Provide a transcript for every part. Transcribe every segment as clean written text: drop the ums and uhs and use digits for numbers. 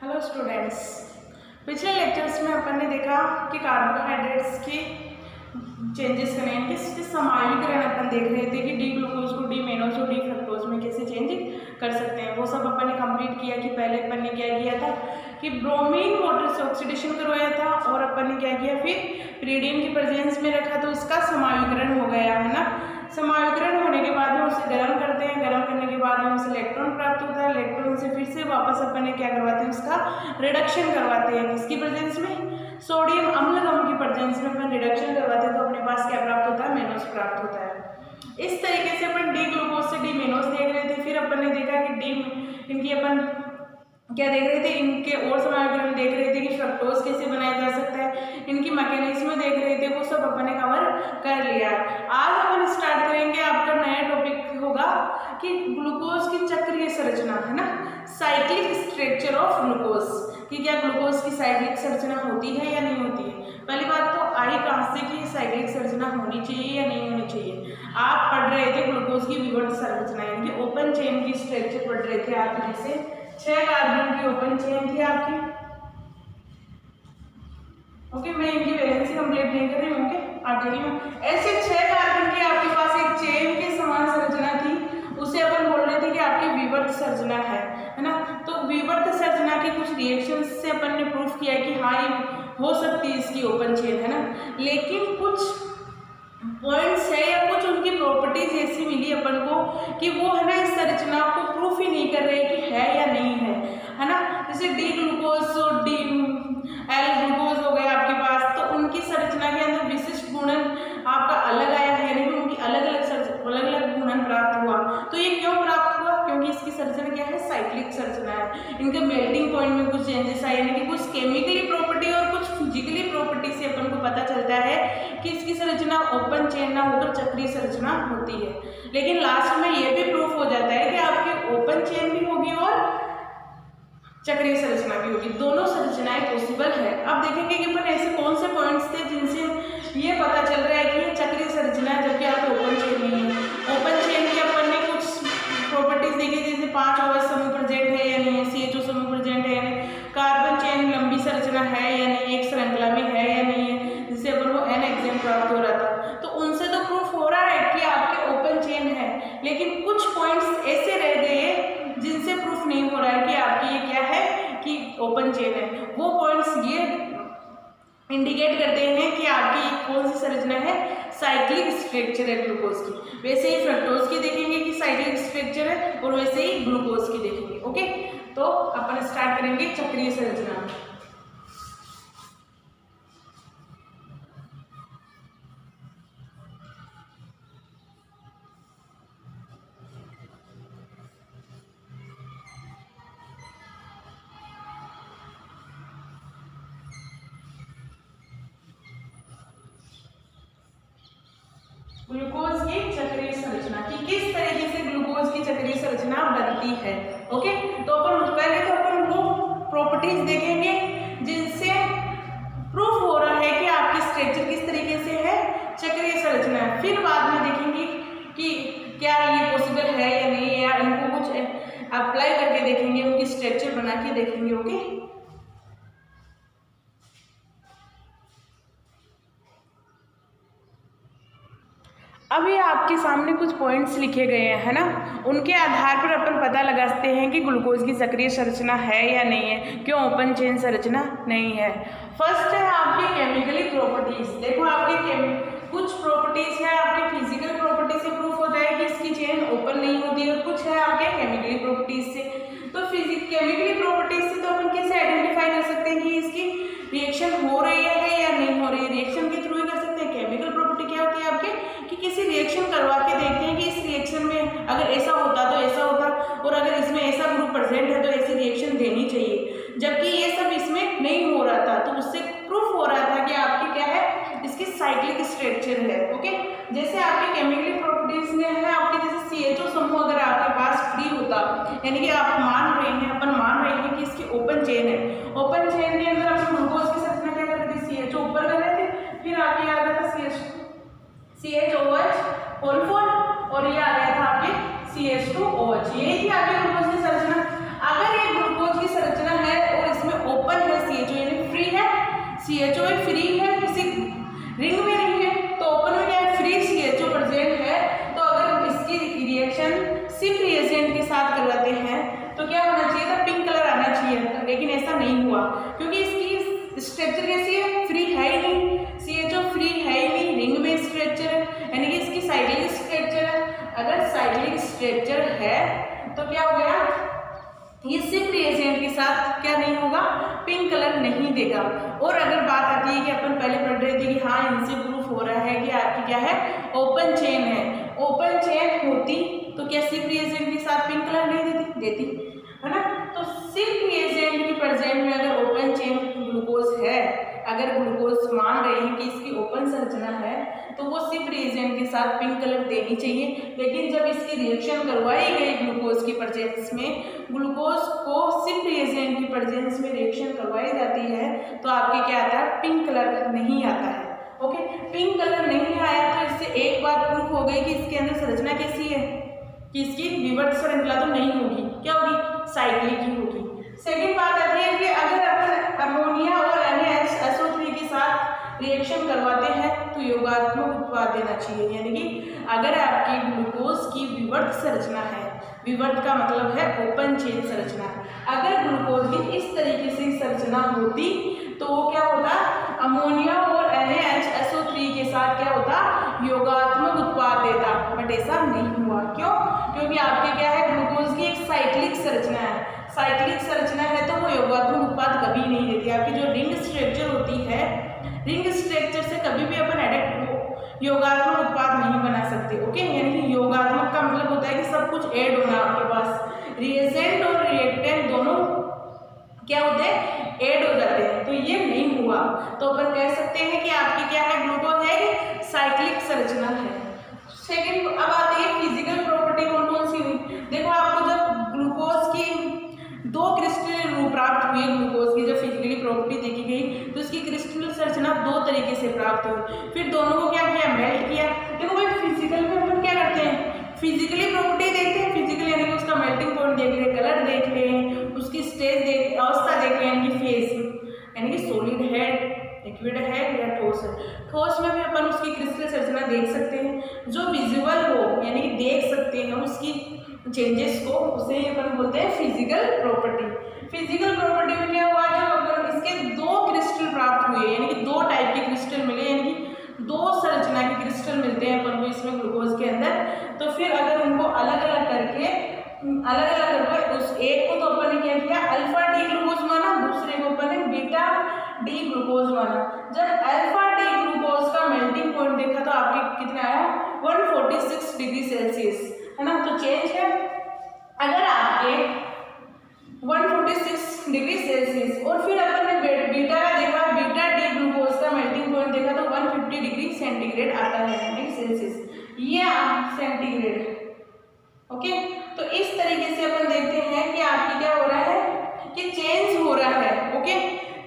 Hello students, पिछले lectures में अपन ने देखा कि कार्बोहाइड्रेट्स की चेंजेस करें कि समायोगीकरण अपन देख रहे थे कि डी ग्लूकोज को डी मेनोज और डी फ्रक्टोज में कैसे चेंज कर सकते हैं। वो सब अपन ने कंप्लीट किया कि पहले अपन ने क्या किया था कि ब्रोमीन वाटर से ऑक्सीडेशन करवाया था और अपन ने क्या किया फिर पिरीडियम की प्रेजेंस में रखा तो उसका समायोगीकरण हो गया है ना। समायोगीकरण होने के बाद में उसे गर्म करते हैं, गर्म करने के बाद में उसे इलेक्ट्रॉन प्राप्त होता है, इलेक्ट्रॉन से फिर से वापस अपन ने क्या करवाते हैं उसका रिडक्शन करवाते हैं। किसकी प्रेजेंस में? सोडियम अम्लगम की प्रेजेंस में अपन रिडक्शन करवाते हैं तो अपने पास क्या प्राप्त होता है? मेनोज प्राप्त होता है। इस तरीके से अपन डी ग्लूकोज से डी मेनोज देख रहे थे। फिर अपन ने देखा कि इनकी अपन क्या देख रहे थे, इनके और समायोगीकरण देख रहे थे कि फ्रक्टोज कैसे बनाया जा सकता है, इनकी मैकेनिज्म देख रहे थे, वो सब अपन ने कवर कर लिया। आज अपन स्टार्ट करेंगे, आपका नया टॉपिक होगा कि ग्लूकोज की चक्रीय संरचना, है ना, साइक्लिक स्ट्रक्चर ऑफ ग्लूकोज, कि क्या ग्लूकोज की साइक्लिक संरचना होती है या नहीं होती है। पहली बात तो आई कहाँ से कि साइक्लिक संरचना होनी चाहिए या नहीं होनी चाहिए। आप पढ़ रहे थे ग्लूकोज की विवर्त संरचना यानी कि ओपन चेन की स्ट्रक्चर पढ़ रहे थे आप, जैसे 6 कार्बन की ओपन चेन थी आपकी। ओके, मैं इनकी वैलेंसी कंप्लीट नहीं कर रही हूँ। ओके, आप देखिए ऐसे 6 कार्बन की आपके पास एक चेन के समान संरचना थी, उसे अपन बोल रहे थे कि आपकी विवर्त संरचना है ना। तो विवर्त संरचना के कुछ रिएक्शंस से अपन ने प्रूफ किया कि हाँ ये हो सकती है इसकी ओपन चेन, है ना। लेकिन कुछ पॉइंट्स है या कुछ उनकी प्रॉपर्टीज ऐसी मिली अपन को कि वो है ना इस संरचना को प्रूफ ही नहीं कर रहे कि है या नहीं है ना। जैसे डी ग्लूकोज और डी एल ग्लूकोज हो गए आपके पास, तो उनकी संरचना के अंदर विशिष्ट गुणन आपका अलग आया है, यानी कि उनकी अलग अलग गुणन प्राप्त हुआ। तो ये क्यों प्राप्त हुआ? क्योंकि इसकी संरचना क्या है? साइक्लिक संरचना है। इनके मेल्टिंग पॉइंट में कुछ चेंजेस आए, यानी कि कुछ केमिकली प्रॉपर्टी और कुछ फिजिकली प्रॉपर्टी से अपन को पता चलता है कि इसकी संरचना ओपन चेन ना होकर चक्रीय संरचना होती है। लेकिन लास्ट में ये भी प्रूफ हो जाता है कि आपकी ओपन चेन भी होगी और चक्रीय संरचना भी होगी, दोनों संरचनाएं पॉसिबल है। अब देखेंगे कि अपन ऐसे कौन से पॉइंट्स थे जिनसे ये पता चल रहा है कि ये चक्रीय संरचना है जबकि आपको ओपन चेन नहीं है। ओपन चेन की अपन ने कुछ प्रॉपर्टीज देखी, जैसे 5 OH समूह प्रेजेंट है या नहीं है, CHO समूह प्रेजेंट है या नहीं, कार्बन चेन लंबी संरचना है या नहीं, एक श्रृंखला में है या नहीं है, जिससे अपन को N एग्जाम प्राप्त हो रहा था। तो उनसे तो प्रूफ हो रहा है कि आपके ओपन चेन है, लेकिन कुछ पॉइंट्स ऐसे रह गए जिनसे प्रूफ नहीं हो रहा है कि आपकी ये क्या है कि ओपन चेन है। वो पॉइंट्स ये इंडिकेट करते हैं कि आपकी कौन सी संरचना है, साइक्लिक स्ट्रक्चर है ग्लूकोज की। वैसे ही फ्रक्टोज की देखेंगे कि साइक्लिक स्ट्रक्चर है और वैसे ही ग्लूकोज की देखेंगे। ओके, तो अपन स्टार्ट करेंगे चक्रीय संरचना। ग्लूकोज की चक्रीय संरचना कि किस तरीके से ग्लूकोज की चक्रीय संरचना बनती है। ओके, तो अपन पहले तो अपन वो प्रॉपर्टीज देखेंगे जिनसे प्रूफ हो रहा है कि आपकी स्ट्रक्चर किस तरीके से है, चक्रीय संरचना है। फिर बाद में देखेंगे कि क्या ये पॉसिबल है या नहीं है, या इनको कुछ अप्लाई करके देखेंगे, उनकी स्ट्रक्चर बना के देखेंगे। ओके, अभी आपके सामने कुछ पॉइंट्स लिखे गए हैं, है ना, उनके आधार पर अपन पता लगाते हैं कि ग्लूकोज की सक्रिय संरचना है या नहीं है, क्यों ओपन चेन संरचना नहीं है। फर्स्ट है आपकी केमिकली प्रॉपर्टीज। देखो आपके कुछ प्रॉपर्टीज है आपके फिजिकल प्रॉपर्टी से प्रूफ होता है कि इसकी चेन ओपन नहीं होती, और कुछ है आपके केमिकली प्रॉपर्टीज से। तो केमिकली प्रॉपर्टीज से तो अपन कैसे आइडेंटिफाई कर सकते हैं कि इसकी रिएक्शन हो रही है या नहीं हो रही है, रिएक्शन के थ्रू ही कर सकते हैं। केमिकल प्रॉपर्टी क्या होती है आपके कि किसी रिएक्शन करवा के देखते हैं कि इस रिएक्शन में अगर ऐसा होता तो ऐसा होता, और अगर इसमें ऐसा ग्रुप प्रेजेंट है तो ऐसी रिएक्शन देनी चाहिए, जबकि ये सब इसमें नहीं हो रहा था। तो उससे प्रूफ हो रहा था कि आपकी क्या है, इसकी साइक्लिक स्ट्रक्चर है। ओके, जैसे आपकी केमिकल प्रॉपर्टीज में है आपके, जैसे CHO समूह अगर आपके पास फ्री होता, यानी कि आप मान रहे हैं, अपन मान रहे हैं कि इसकी ओपन चेन है, ओपन चेन के अंदर अपन ग्लूकोज की संरचना क्या करते थे, CHO ऊपर कर रहे थे, फिर आपके आ गया था CHOH और ये आ गया था आपके CH2OH। यही थी आपकी ग्लूकोज की संरचना। अगर ये ग्लूकोज की संरचना है और CHO फ्री है, किसी रिंग में नहीं है, तो ओपन में क्या है, फ्री CHO प्रेजेंट है। तो अगर इसकी रिएक्शन सिर्फ रिएजेंट के साथ करवाते हैं तो क्या होना चाहिए था, पिंक कलर आना चाहिए था, लेकिन ऐसा नहीं हुआ क्योंकि इसकी स्ट्रक्चर कैसी है, फ्री है ही नहीं, CHO फ्री है ही नहीं, रिंग में स्ट्रक्चर है, यानी कि इसकी साइक्लिक स्ट्रक्चर है। अगर साइक्लिक स्ट्रक्चर है तो क्या हो गया, ये सिर्फ रिएजेंट के साथ क्या नहीं होगा, पिंक कलर नहीं देगा। और अगर बात आती है कि अपन पहले पढ़ रहे थे कि हाँ इनसे प्रूफ हो रहा है कि आपकी क्या है, ओपन चेन है, ओपन चेन होती तो क्या सिर्फ रिएजेंट के साथ पिंक कलर नहीं देती है ना। तो सिर्फ रिएजेंट की प्रेजेंट में अगर ओपन चेन ग्लूकोज है, अगर ग्लूकोज मान रहे हैं कि इसकी ओपन संरचना है तो वो सिर्फ रिएजेंट के साथ पिंक कलर देनी चाहिए। लेकिन जब इसकी रिएक्शन करवाई गई ग्लूकोज की प्रेजेंस में, ग्लूकोज को सिर्फ रिएजेंट की प्रेजेंस में रिएक्शन करवाई जाती है तो आपके क्या आता है, पिंक कलर नहीं आता है। ओके, पिंक कलर नहीं आया तो इससे एक बात प्रूफ हो गई कि इसके अंदर संरचना कैसी है, कि इसकी विवर्त श्रृंखला तो नहीं होगी, क्या होगी, साइक्लिक ही होगी। सेकेंड बात आती है कि अगर अपन अमोनिया और NaSO3 के साथ रिएक्शन करवाते हैं तो योगात्मक उत्पाद देना चाहिए, यानी कि अगर आपकी ग्लूकोज की विवर्त संरचना है, विवर्त का मतलब है ओपन चेन संरचना, अगर ग्लूकोज की इस तरीके से संरचना होती तो वो क्या होता, अमोनिया और NaSO3 के साथ क्या होता, योगात्मक उत्पाद देता। बट ऐसा नहीं हुआ, क्यों, क्योंकि आपके क्या है, ग्लूकोज की एक साइक्लिक संरचना है, साइक्लिक संरचना है तो वो योगात्मक उत्पाद कभी नहीं देती। आपकी जो रिंग स्ट्रक्चर होती है, रिंग स्ट्रक्चर से कभी भी अपन एडेक्ट योगात्मक उत्पाद नहीं बना सकते। ओके, यानी कि योगात्मक का मतलब होता है कि सब कुछ ऐड होना आपके पास, रिएजेंट और रिएक्टेंट दोनों क्या होते हैं, ऐड हो जाते हैं, तो ये नहीं हुआ। तो अपन कह सकते हैं कि आपकी क्या है, ग्लूकोज है साइक्लिक संरचना है। सेकंड अब आती है फिजिकल प्रॉपर्टी, कौन कौन सी हुई, देखो आपको जब ग्लूकोज की दो क्रिस्टल रूप प्राप्त हुए, ग्लूकोज की जब फिजिकली प्रॉपर्टी देखी गई तो इसकी क्रिस्टल संरचना दो तरीके से प्राप्त हुई, फिर दोनों को क्या किया, मेल्ट किया। देखो भाई फिजिकल में अपन क्या करते हैं, फिजिकली प्रॉपर्टी देखते हैं, फिजिकल यानी कि उसका मेल्टिंग पॉइंट देख ले, कलर देख ले, उसकी स्टेज देख, अवस्था देख ले, यानी कि फेस, यानी कि सॉलिड है, लिक्विड है या ठोस है। ठोस में भी अपन उसकी क्रिस्टल संरचना देख सकते हैं, जो विजुअल हो यानी कि देख सकते हैं उसकी चेंजेस को, उसे अपन बोलते हैं फिजिकल प्रॉपर्टी। फिजिकल प्रॉपर्टी में क्या हुआ, जब इसके दो क्रिस्टल प्राप्त हुए, यानी कि दो टाइप के क्रिस्टल मिले, यानी कि दो संरचना के क्रिस्टल मिलते हैं अपन को इसमें ग्लूकोज के अंदर, तो फिर अगर उनको अलग अलग करके उस एक को तो अपन ने क्या किया, अल्फा डी ग्लूकोज माना, दूसरे को अपन ने बीटा डी ग्लूकोज माना। जब अल्फा डी ग्लूकोज का मेल्टिंग पॉइंट देखा तो आपके कितना आया, 146 डिग्री सेल्सियस, है ना। तो चेंज है, अगर आपके 146 डिग्री सेल्सियस और फिर अपन ने बीटा का देखा, बीटा डी ग्लूकोज का मेल्टिंग पॉइंट देखा तो 150 डिग्री सेंटीग्रेड आता है, यानी सेल्सियस, ये सेंटीग्रेड। ओके, तो इस तरीके से अपन देखते हैं कि आपकी क्या हो रहा है, कि चेंज हो रहा है। ओके,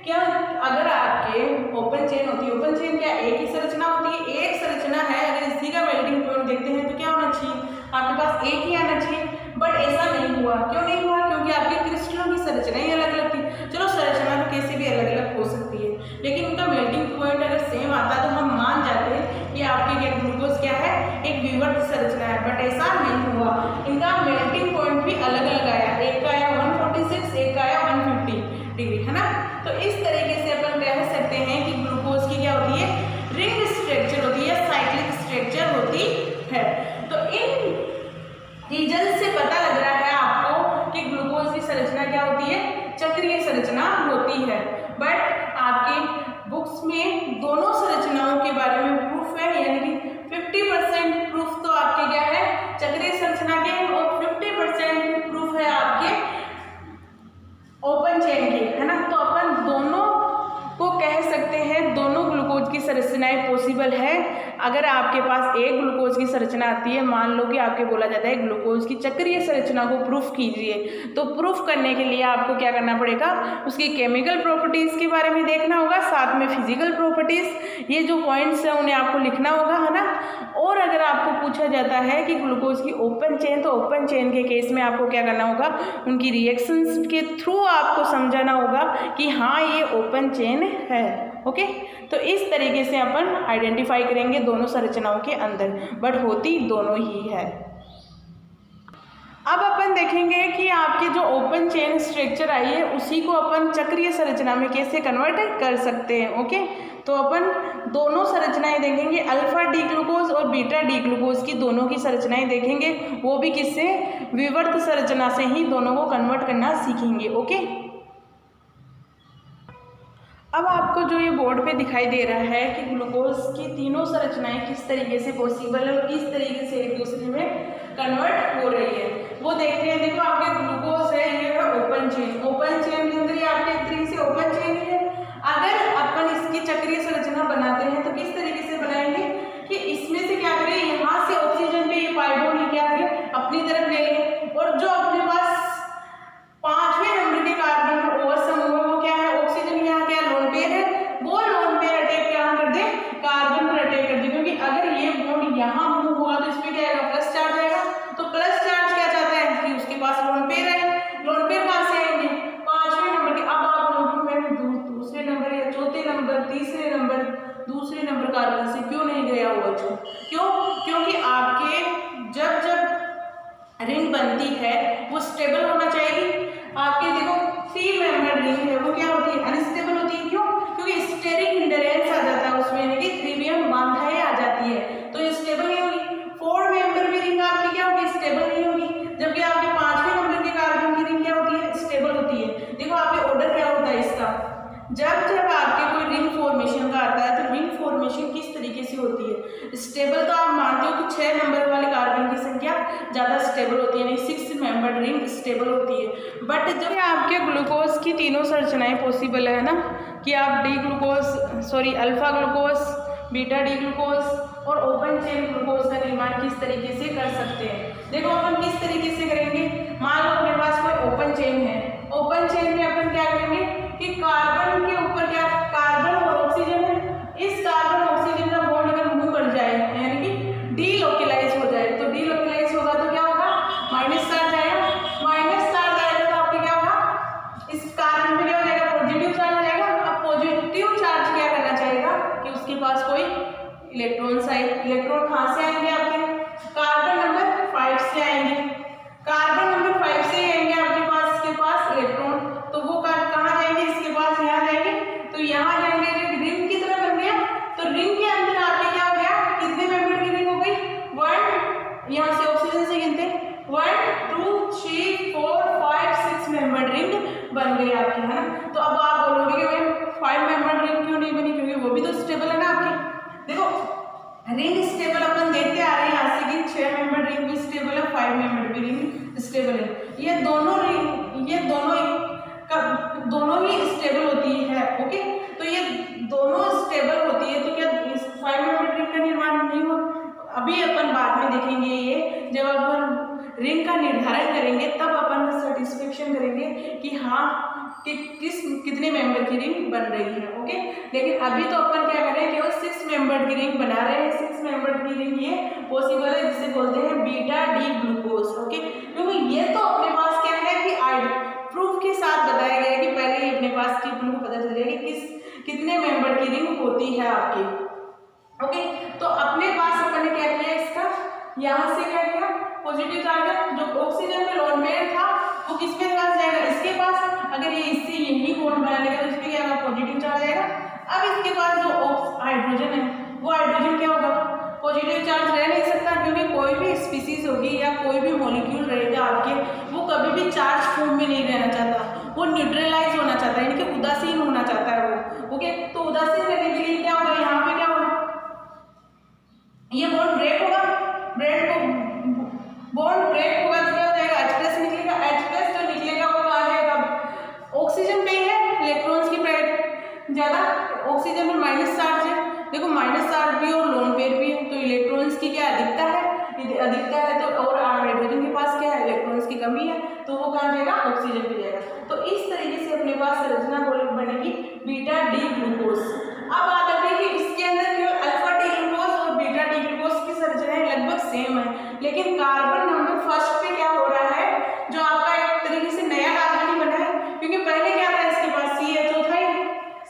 क्या अगर आपके ओपन चेन होती है, ओपन चेन क्या एक ही संरचना होती है, एक संरचना है, अगर इसी का मेल्टिंग पॉइंट देखते हैं तो क्या होना चाहिए, आपके पास एक ही आना चाहिए, बट ऐसा नहीं हुआ। क्यों नहीं हुआ, क्योंकि आपके क्रिस्टलों की संरचना ही अलग अलग थी। चलो संरचना तो कैसे भी अलग अलग हो सकती है, लेकिन उनका मेल्टिंग पॉइंट अगर सेम आता तो हम मान जाते कि आपके क्या ग्लूकोज क्या है, एक विवर्त संरचना है, बट ऐसा नहीं हुआ, इनका मेल्टिंग पॉइंट भी अलग अलग आया, एक का आया 146, एक का आया 150 डिग्री, है ना। तो इस तरीके से अपन कह सकते हैं कि ग्लूकोज की क्या होती है, रिंग स्ट्रक्चर होती है, साइक्लिक स्ट्रक्चर होती है। तो इन रीजन से पता लग रहा है आपको कि ग्लूकोज की संरचना क्या होती है, चक्रीय संरचना होती है। बट आपके बुक्स में दोनों संरचनाओं के बारे में प्रूफ है, यानी कि 50% प्रूफ तो आपके क्या है, चक्रीय संरचना के, और 50% प्रूफ है आपके ओपन चेन के, है ना। तो अपन दोनों को कह सकते हैं, दोनों ग्लूकोज की संरचनाएं पॉसिबल है। अगर आपके पास एक ग्लूकोज की संरचना आती है, मान लो कि आपके बोला जाता है ग्लूकोज की चक्रीय संरचना को प्रूफ कीजिए, तो प्रूफ करने के लिए आपको क्या करना पड़ेगा, उसकी केमिकल प्रॉपर्टीज़ के बारे में देखना होगा, साथ में फिजिकल प्रॉपर्टीज़, ये जो पॉइंट्स हैं उन्हें आपको लिखना होगा, है ना। और अगर आपको पूछा जाता है कि ग्लूकोज की ओपन चेन, तो ओपन चेन के केस में आपको क्या करना होगा, उनकी रिएक्शंस के थ्रू आपको समझाना होगा कि हाँ ये ओपन चेन है। ओके। तो इस तरीके से अपन आइडेंटिफाई करेंगे दोनों संरचनाओं के अंदर, बट होती दोनों ही है। अब अपन देखेंगे कि आपके जो ओपन चेन स्ट्रक्चर आई है उसी को अपन चक्रीय संरचना में कैसे कन्वर्ट कर सकते हैं। ओके, तो अपन दोनों संरचनाएं देखेंगे, अल्फा डी ग्लूकोज और बीटा डी ग्लूकोज की दोनों की संरचनाएं देखेंगे, वो भी किससे, विवर्त संरचना से ही दोनों को कन्वर्ट करना सीखेंगे। ओके, अब आपको जो ये बोर्ड पे दिखाई दे रहा है कि ग्लूकोज की तीनों संरचनाएं किस तरीके से पॉसिबल है और किस तरीके से एक दूसरे में कन्वर्ट हो रही है, वो देखते हैं। देखो आपके ग्लूकोज है, ये है ओपन चेन, ओपन चेन के अंदर ये आपके एक तरीके से ओपन चेन है। अगर अपन इसकी चक्रीय संरचना बनाते हैं तो किस तरीके से बनाएंगे कि इसमें से क्या करें, यहाँ से ऑक्सीजन पे ये पाई बॉन्ड क्या करें अपनी तरफ ले लें, और जो अपने पास 5वें नंबर के कार्बन और समूह वो क्या है, ऑक्सीजन यहाँ क्या लोन पेयर है, वो लोन पेयर अटैक क्या कर दे, कार्बन पर अटैक कर दे, क्योंकि अगर ये बॉन्ड यहाँ मूव होगा तो इसमें क्या आएगा, प्लस चार्ज आएगा। तो प्लस चार्ज क्या चाहता है कि उसके पास लोन पेयर है, लोन पेयर कहाँ से आएंगे, 5वें नंबर के। अब आप लोगों में दूसरे नंबर या चौथे नंबर, तीसरे नंबर, दूसरे नंबर कार्बन से क्यों नहीं गया हुआ, क्यों, क्योंकि आपके जब जब रिंग बनती है वो स्टेबल होना चाहिए। आपके देखो 3 मेंबर रिंग है वो क्या होती है, अनस्टेबल होती है। क्यों, क्योंकि स्टेरिक हिंडरेंस आ जाता है उसमें, यानी कि त्रिवियम बाधाएं आ जाती है, तो ये स्टेबल नहीं होगी। 4 मेंबर की रिंग आपकी क्या होगी, स्टेबल नहीं होगी, जबकि आपके 5वें नंबर के कार्बन की रिंग क्या होती है, स्टेबल होती है। देखो आपके ऑर्डर क्या होता है इसका, जब जब आपके कोई रिंग फॉर्मेशन का आता है तो रिंग फॉर्मेशन किस तरीके से होती है, स्टेबल तो आप मानते हो कि 6 नंबर वाले कार्बन की संख्या ज़्यादा स्टेबल होती है, यानी 6 मेंबर रिंग स्टेबल होती है। बट जब आपके ग्लूकोज की तीनों संरचनाएं पॉसिबल है ना, कि आप alpha glucose, beta D glucose और ओपन चेन ग्लूकोज का निर्माण किस तरीके से कर सकते हैं। देखो अपन किस तरीके से करेंगे, मान लो अपने पास कोई ओपन चेन है, ओपन चेन में अपन क्या करेंगे कि कार्बन के ऊपर क्या, कार्बन और ऑक्सीजन है, इस कार्बन ऑक्सीजन का बॉन्ड अगर मूव कर जाए यानी कि डीलोकेलाइज हो जाए, तो डीलोकेलाइज होगा तो क्या होगा, माइनस चार्ज आएगा, माइनस चार्ज आएगा तो आपके क्या होगा, इस कार्बन में क्या हो जाएगा, पॉजिटिव चार्ज आएगा। अब पॉजिटिव चार्ज क्या करना चाहेगा कि उसके पास कोई इलेक्ट्रॉन्स आए, इलेक्ट्रॉन कहाँ से आएंगे आपके, कार्बन नंबर 5 से आएंगे, कार्बन नंबर 5 से आएंगे आपके पास, इसके पास इलेक्ट्रॉन, तो वो कहाँ जाएंगे, इसके पास यहाँ जाएंगे, तो यहाँ जाएंगे, रिंग की तरह बन गया। तो रिंग के अंदर आपके क्या हो गया, कितने मेंबर की रिंग हो गई, 1, यहाँ से ऑक्सीजन से गिनते 1 2 3 4 5 6 मेंबर रिंग बन गई आपकी, है ना। तो अब आप बोलोगे कि मैम 5 मेंबर रिंग क्यों नहीं बनी, क्योंकि वो भी तो स्टेबल है ना आपकी। देखो रिंग स्टेबल अपन देखते आ रहे हैं यहाँ से कि 6 मेंबर रिंग भी स्टेबल है, 5 मेंबर भी रिंग स्टेबल है, ये दोनों रिंग, ये दोनों ही स्टेबल होती है। ओके, तो ये दोनों स्टेबल होती है, तो क्या इस 5 मेंबर रिंग का निर्माण नहीं हो, अभी अपन बाद में देखेंगे, ये जब अपन रिंग का निर्धारण करेंगे तब अपन सेटिस्फेक्शन करेंगे कि हाँ कि कितने मेंबर की रिंग बन रही है। ओके, लेकिन अभी तो अपन क्या कर रहे हैं, केवल 6 मेंबर की रिंग बना रहे हैं। 6 मेंबर की रिंग ये पॉसिबल है, जिसे बोलते हैं बीटा डी ग्लूकोज। ओके, क्योंकि ये तो अपने पास क्या है कि प्रूफ के साथ बताया गया है कि पहले ही अपने पास की प्रूफ पता चल जाएगी कि कितने मेंबर की रिंग होती है आपकी। ओके, तो अपने पास अपन ने क्या किया, इसका यहाँ से क्या किया, पॉजिटिव चार्ज, जो ऑक्सीजन में लोन पेयर था वो किसके पास जाएगा, इसके पास। अगर ये इससे यही बॉन्ड बना लेगा तो इसमें क्या होगा, पॉजिटिव चार्ज आएगा। अब इसके पास जो हाइड्रोजन है वो हाइड्रोजन क्या होगा, पॉजिटिव चार्ज रह नहीं सकता, क्योंकि कोई भी स्पीसीज होगी या कोई भी मॉलिक्यूल रहेगा आपके, वो कभी भी चार्ज फॉर्म में नहीं रहना चाहता, वो न्यूट्रलाइज होना चाहता है, यानी कि उदासीन होना चाहता है वो। ओके, तो उदासीन करने के लिए क्या होगा, यहाँ पे क्या होगा, ये बॉन्ड ब्रेक होगा, बॉन्ड ब्रेक होगा तो क्या हो जाएगा, H+ निकलेगा, H+ जो निकलेगा वो कहाँ जाएगा, ऑक्सीजन पे है, इलेक्ट्रॉन्स की ज्यादा, ऑक्सीजन में माइनस चार्ज है। देखो माइनस चार्ज भी और लोन पेयर भी है, तो इलेक्ट्रॉन्स की क्या अधिकता है, अधिकता है, तो और हाइड्रोजन के पास क्या है, इलेक्ट्रॉन्स की कमी है, तो वो कहाँ जाएगा, ऑक्सीजन पे जाएगा। तो इस तरीके से अपने पास संरचना बनेगी बीटा डी ग्लूकोज। अब बात आती है कि इसके अंदर केवल अल्फा डी ग्लूकोज और बीटा डी ग्लूकोज की संरचनाएं लगभग सेम है, लेकिन कार्बन नंबर फर्स्ट पे क्या हो रहा है, जो आपका एक तरीके से नया कार्बन ही बना है, क्योंकि पहले क्या था, इसके पास CHO था,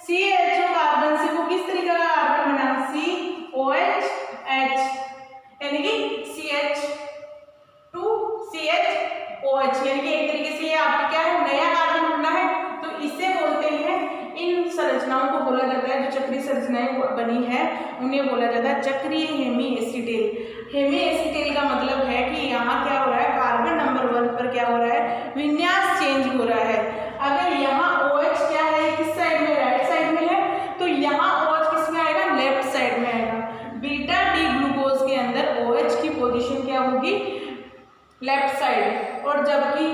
CHO कार्बन से यानी कि एक तरीके से ये आपका क्या है, नया कार्बन बना है, तो इसे बोलते हैं, इन संरचनाओं को बोला जाता है, जो चक्रीय संरचनाएं बनी है उन्हें बोला जाता है चक्रीय हेमी एसिटेल। हेमी एसिटेल का मतलब है कि यहाँ क्या हो रहा है, कार्बन नंबर 1 पर क्या हो रहा है, विन्यास चेंज हो रहा है। अगर यहाँ OH क्या है, किस साइड में, राइट साइड में है, तो यहाँ OH किस में आएगा, लेफ्ट साइड में आएगा। बीटा डी ग्लूकोज के अंदर OH की पोजीशन क्या होगी, लेफ्ट साइड, और जबकि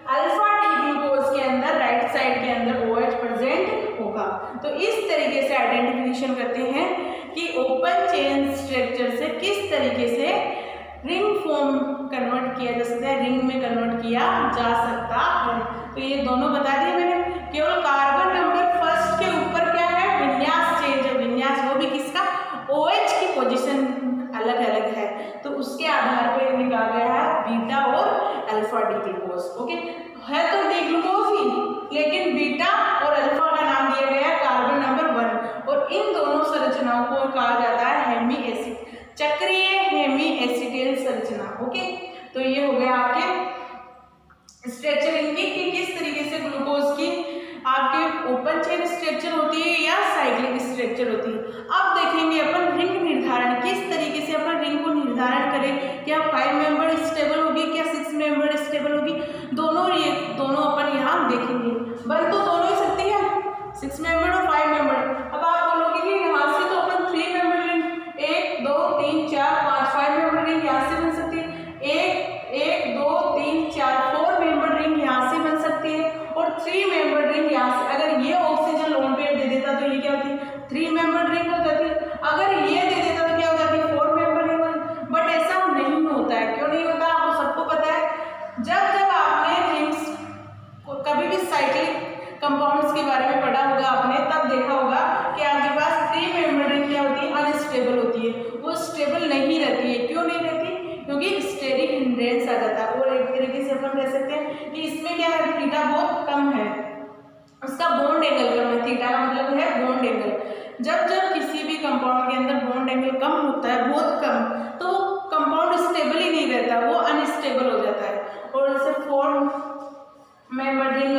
अल्फा डी ग्लूकोज के अंदर राइट साइड के अंदर OH प्रेजेंट होगा। तो इस तरीके से आइडेंटिफिकेशन करते हैं कि ओपन चेन स्ट्रक्चर से किस तरीके से रिंग फॉर्म कन्वर्ट किया जा सकता है, रिंग में कन्वर्ट किया जा सकता है। तो ये दोनों बता दिए मैंने। केवल कार्बन नंबर 1 के ऊपर क्या है, विन्यास चेंज है, विन्यास वो भी किसका, OH की पोजीशन अलग अलग है, तो उसके आधार पर निकाला गया है बीटा और अल्फा डी ग्लूकोज। ओके, है तो डी ग्लूकोज ही, लेकिन बीटा और अल्फा का नाम दिया गया है कार्बन नंबर 1, और इन दोनों संरचनाओं को कहा जाता है हेमी एसिड, चक्रीय हेमी एसिटेल संरचना। ओके, तो ये हो गया आपके स्ट्रक्चरिंग कि किस तरीके से ग्लूकोज की आपके ओपन चेन स्ट्रक्चर होती है या साइक्लिक स्ट्रक्चर होती है। अब देखेंगे अपन रिंग निर्धारण, किस तरीके से अपन रिंग को निर्धारण करें, क्या 5 मेंबर स्टेबल होगी, क्या 6 मेंबर स्टेबल होगी, दोनों अपन यहाँ देखेंगे। बन तो दोनों ही सकती है, 6 मेंबर और 5 मेंबर। अब आप बोलोगे कि यहाँ से तो अपन 3 मेंबर रिंग, 1 2 3 4 5 5 मेंबर रिंग यहाँ से बन सकती है, 1 2 3 4 4 मेंबर रिंग यहाँ से बन सकती है, और 3 मेंबर रिंग यहाँ से। अगर ये ऑक्सीजन लोन पेयर दे देता तो ये क्या होती है, 3 मेंबर रिंग हो जाती है। अगर ये दे देता तो क्या हो जाती है, 4 मेंबर रिंग। बट ऐसा नहीं होता है, क्यों नहीं होता, आपको सबको पता है। जब जब आपने रिंग्स कभी भी साइक्लिक कंपाउंड्स के बारे में पढ़ा होगा आपने, तब देखा होगा कि आपके पास 3 मेंबर रिंग क्या होती है, अनस्टेबल होती है, वो स्टेबल नहीं रहती है। क्यों नहीं रहती, क्योंकि स्टेरिक हिंड्रेंस आ जाता है। और एक तरीके से अपन कह सकते हैं कि इसमें क्या है, थीटा बहुत कम है, उसका बॉन्ड एंगल कम है। थीटा का मतलब है बॉन्ड एंगल। जब जब किसी भी कंपाउंड के अंदर बॉन्ड एंगल कम होता है, बहुत कम, तो कंपाउंड स्टेबल ही नहीं रहता, वो अनस्टेबल हो जाता है। और जैसे 4 मेंबर रिंग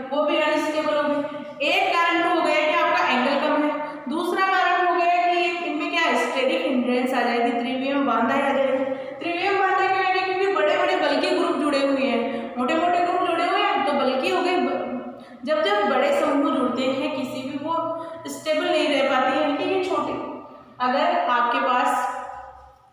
वो भी अनस्टेबल हो गई। एक कारण तो हो गया कि आपका एंगल कम है, दूसरा कारण हो गया कि इनमें क्या स्टेरिक हिंड्रेंस आ जाएगी, त्रिवियम बांधा आ जाएगी। त्रिवियम बांधा क्यों आएगी, क्योंकि बड़े बड़े बल्कि ग्रुप जुड़े हुए हैं, मोटे मोटे ग्रुप जुड़े हुए हैं, तो बल्कि हो गए। जब जब बड़े समूह जुड़ते हैं किसी भी, वो स्टेबल नहीं रह पाती है, यानी कि ये छोटे। अगर आपके पास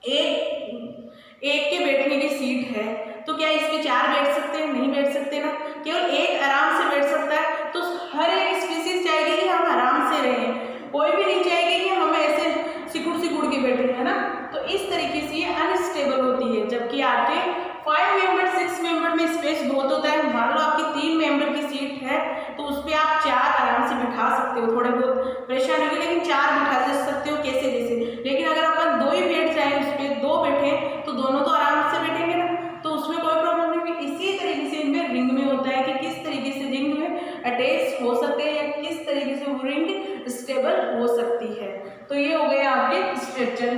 एक के बैठने की सीट है, तो क्या इस पे 4 बैठ सकते हैं, नहीं बैठ सकते ना, केवल एक आराम से बैठ सकता है। तो हर एक स्पीसीज चाहेगी कि हम आराम से रहें, कोई भी नहीं चाहेगी कि हम ऐसे सिकुड़ के बैठे, है ना। तो इस तरीके से ये अनस्टेबल होती है। जबकि आपके 5 मेंबर 6 मेंबर में स्पेस बहुत होता है। मान लो आपकी 3 मेंबर की सीट है, तो उस पर आप 4 आराम से बिठा सकते हो, थोड़ा बहुत परेशानी होगी, लेकिन 4 बिठा सकते हो कैसे जैसे। लेकिन अगर अपन 2 ही बैठ जाए उस पर, 2 बैठे, तो दोनों तो आराम से बैठेंगे ना, तो उसमें कोई प्रॉब्लम नहीं। इसी तरीके से इनमें रिंग में होता है कि किस तरीके से रिंग में अटैच हो सकते हैं, या किस तरीके से वो रिंग स्टेबल हो सकती है। तो ये हो गए आपके स्ट्रक्चर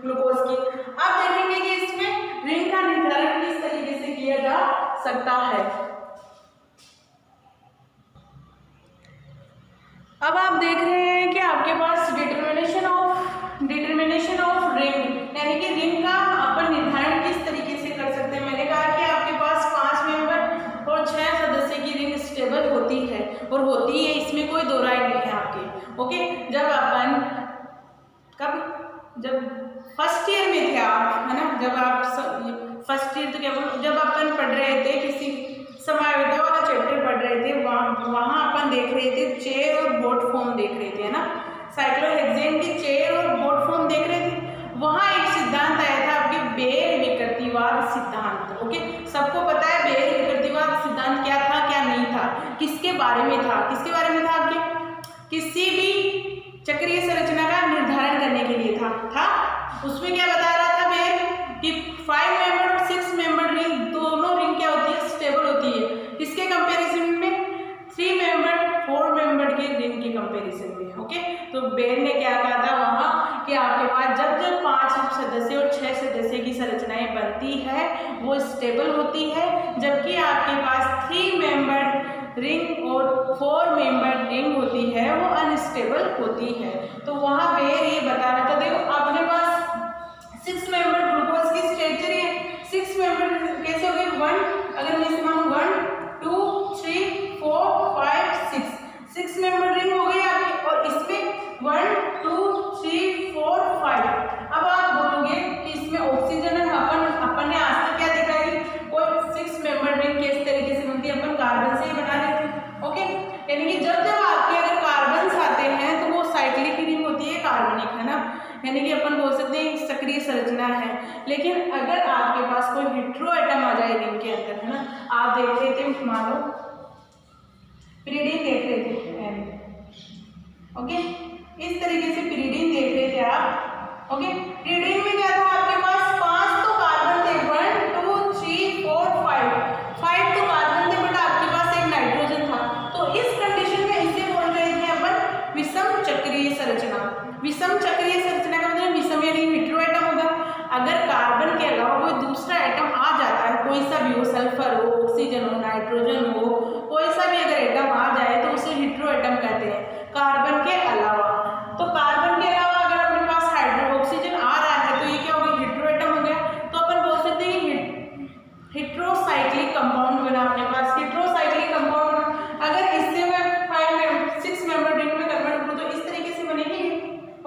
ग्लूकोज की। अब देखेंगे कि इसमें रिंग का निर्धारण किस तरीके से किया जा सकता है। अब आप देख रहे हैं कि आपके पास डिटर्मिनेशन ऑफ रिंग, यानी कि रिंग का अपन निर्धारण किस तरीके से कर सकते हैं। मैंने कहा कि आपके पास 5 मेंबर और 6 सदस्य की रिंग स्टेबल होती है, और होती है, इसमें कोई दो राय नहीं है आपके। ओके, जब अपन जब फर्स्ट ईयर में थे आप, है ना, जब आप फर्स्ट ईयर तो क्या बोल, जब अपन पढ़ रहे थे किसी समायोगिता वाला चैप्टर पढ़ रहे थे, वहाँ अपन देख रहे थे चेयर और बोट फॉर्म देख रहे थे, है ना, साइक्लोहेक्सेन की चेयर और बोट फॉर्म देख रहे थे। वहाँ एक सिद्धांत आया था आपके बेयर विकृतिवाद सिद्धांत। ओके, सबको पता है बेयर विकृतिवाद सिद्धांत क्या था, क्या नहीं था, किसके बारे में था, आपके किसी भी चक्रीय संरचना का निर्धारण करने के लिए था। उसमें क्या बता रहा था बेयर कि 5 मेंबर और 6 मेंबर रिंग, दोनों रिंग क्या होती है, स्टेबल होती है। किसके कंपैरिजन में, 3 मेंबर 4 मेंबर के रिंग के कंपैरिजन में। ओके, तो बेयर ने क्या कहा था वहाँ कि आपके पास जब 5 सदस्य और 6 सदस्य की संरचनाएं बन करती है वो स्टेबल होती है, जबकि आपके पास 3 मेंबर रिंग और 4 मेंबर रिंग होती है वो अनस्टेबल होती है। तो वहाँ पे ये बता रहा था, देखो अपने पास 6 मेंबर ग्लूकोज की स्ट्रक्चर है। 6 मेंबर कैसे हो गए, 1 अगर मैं इसे मानूं 1 2 3 4 5 6 मेंबर रिंग हो गई आपकी, और इसमें 1 2 3 4 5। अब आप बोलोगे कि इसमें ऑक्सीजन है, अपन ने आज तक क्या देखा है, कोई 6 मेंबर रिंग किस तरीके से बनती है, अपन कार्बन से ही बना लेते हैं। ओके, यानी कि जब जब आपके अगर कार्बन आते हैं तो वो साइक्लिक रिंग होती है, कार्बनिक, है ना, यानी कि अपन बोल सकते हैं सक्रिय संरचना है। लेकिन अगर आपके पास कोई हेटेरो एटम आ जाए रिंग के अंदर, है ना, आप देख रहे थे, मान लो पिरिडिन देख रहे थे, ओके, इस तरीके से पिरिडिन देख रहे थे आप। ओके, पिरिडिन में क्या था आपके पास, 5 तो कार्बन थे, 1 2 3 4 5 तो कार्बन थे, बट आपके पास एक नाइट्रोजन था। तो इस कंडीशन में इसे बोल रहे थे अपन विषम चक्रीय संरचना। विषम चक्रीय संरचना का मतलब विषम यानी हेटेरो एटम होगा। अगर कार्बन के अलावा कोई दूसरा एटम आ जाता है, कोई सा भी हो, सल्फर हो, ऑक्सीजन हो, नाइट्रोजन हो, कोई सा भी अगर एटम आ जाए तो उसे हेटेरो एटम कहते हैं, कार्बन के अलावा। तो कार्बन के अलावा अगर अपने पास हाइड्रो ऑक्सीजन आ रहा है तो ये क्या हो गया, हेटेरो एटम हो गया। तो अपन बोल सकते हैं हेटेरोसाइक्लिक कंपाउंड बना अपने पास, हेटेरोसाइक्लिक कंपाउंड बना। अगर इससे मैं 6 मेंबर रिंग में कन्वर्ट करूँ तो इस तरीके से बनेगी।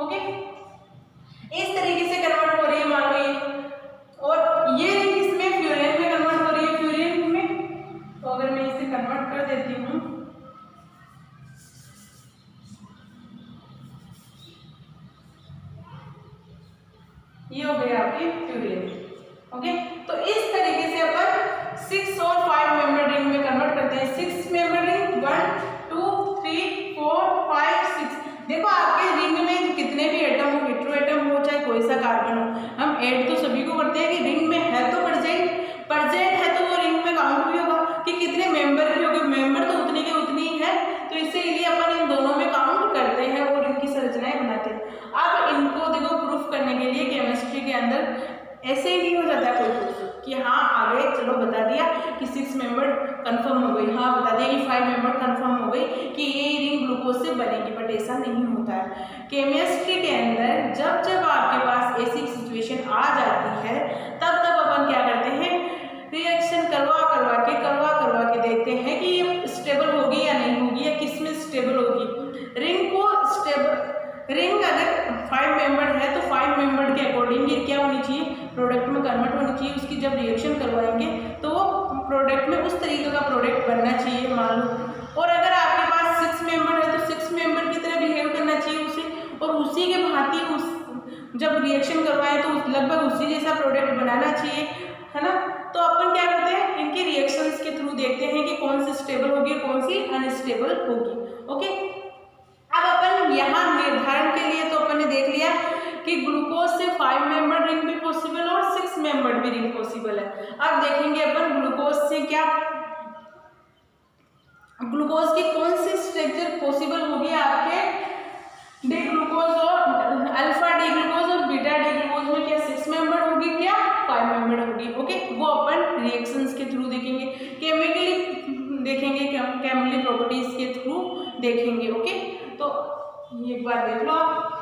ओके, इस तरीके से कन्वर्ट हो रही है, मान लो ये, और ये रिंग इसमें फ्यूरेन में कन्वर्ट हो रही है, फ्यूरेन में। तो अगर मैं इसे कन्वर्ट कर देती हूँ, ये हो गया आपकी फ्यूरेन। ओके, तो इस तरीके से अपन 6 और 5 मेंबर रिंग में कन्वर्ट करते हैं। 6 मेंबर रिंग 1 2 3 4 5 6। देखो आपके रिंग में कितने भी एटम हो, हेटेरो एटम हो चाहे कोई सा कार्बन हो, हम ऐड तो सभी को करते हैं कि रिंग में है तो प्रेजेंट है तो वो रिंग में काउंट भी होगा कि कितने मेंबर भी होंगे, मेंबर तो उतने के उतने ही है, तो इसीलिए अपन इन दोनों में काउंट करते हैं और इनकी संरचनाएं बनाते हैं। अब इनको देखो प्रूफ करने के लिए केमिस्ट्री के अंदर ऐसे ही नहीं हो जाता कोई प्रूफ कि हाँ आ गए, चलो बता दिया कि 6 मेंबर कंफर्म हो गई, हाँ बता दिया कि 5 मेंबर कंफर्म हो गई कि ये रिंग ग्लूकोज से बनेगी, बट ऐसा नहीं होता है। केमिस्ट्री के अंदर जब जब आपके पास ऐसी सिचुएशन आ जाती है तब तब अपन क्या करते हैं, रिएक्शन करवा के देखते हैं कि ये स्टेबल होगी या नहीं होगी, या किस में स्टेबल होगी। रिंग को रिंग अगर 5 मेंबर है तो 5 मेंबर के अकॉर्डिंग ये क्या होनी चाहिए, प्रोडक्ट में कन्वर्ट होनी चाहिए। उसकी जब रिएक्शन करवाएंगे तो वो प्रोडक्ट में उस तरीके का प्रोडक्ट बनना चाहिए, मान लो। और अगर आपके पास 6 मेंबर है तो 6 मेंबर की तरह बिहेव करना चाहिए उसे, और उसी के भांति उस जब रिएक्शन करवाएं तो लगभग उसी जैसा प्रोडक्ट बनाना चाहिए, है ना। तो अपन क्या करते हैं, इनके रिएक्शंस के थ्रू देखते हैं कि कौन सी स्टेबल होगी, कौन सी अनस्टेबल होगी। ओके, अब अपन यहाँ निर्धारण के लिए तो अपन ने देख लिया कि ग्लूकोज से 5 मेंबर रिंग भी पॉसिबल और 6 मेंबर भी रिंग पॉसिबल है। अब देखेंगे अपन ग्लूकोज से क्या, ग्लूकोज की कौन सी स्ट्रक्चर पॉसिबल होगी आपके डी ग्लूकोज और अल्फा डी ग्लूकोज और बीटा डी ग्लूकोज में, क्या 6 मेंबर होगी, क्या 5 मेंबर होगी। ओके, वो अपन रिएक्शंस के थ्रू देखेंगे, केमिकली देखेंगे, केमिकल प्रॉपर्टीज के थ्रू देखेंगे। ओके, तो ये एक बार देख लो आप।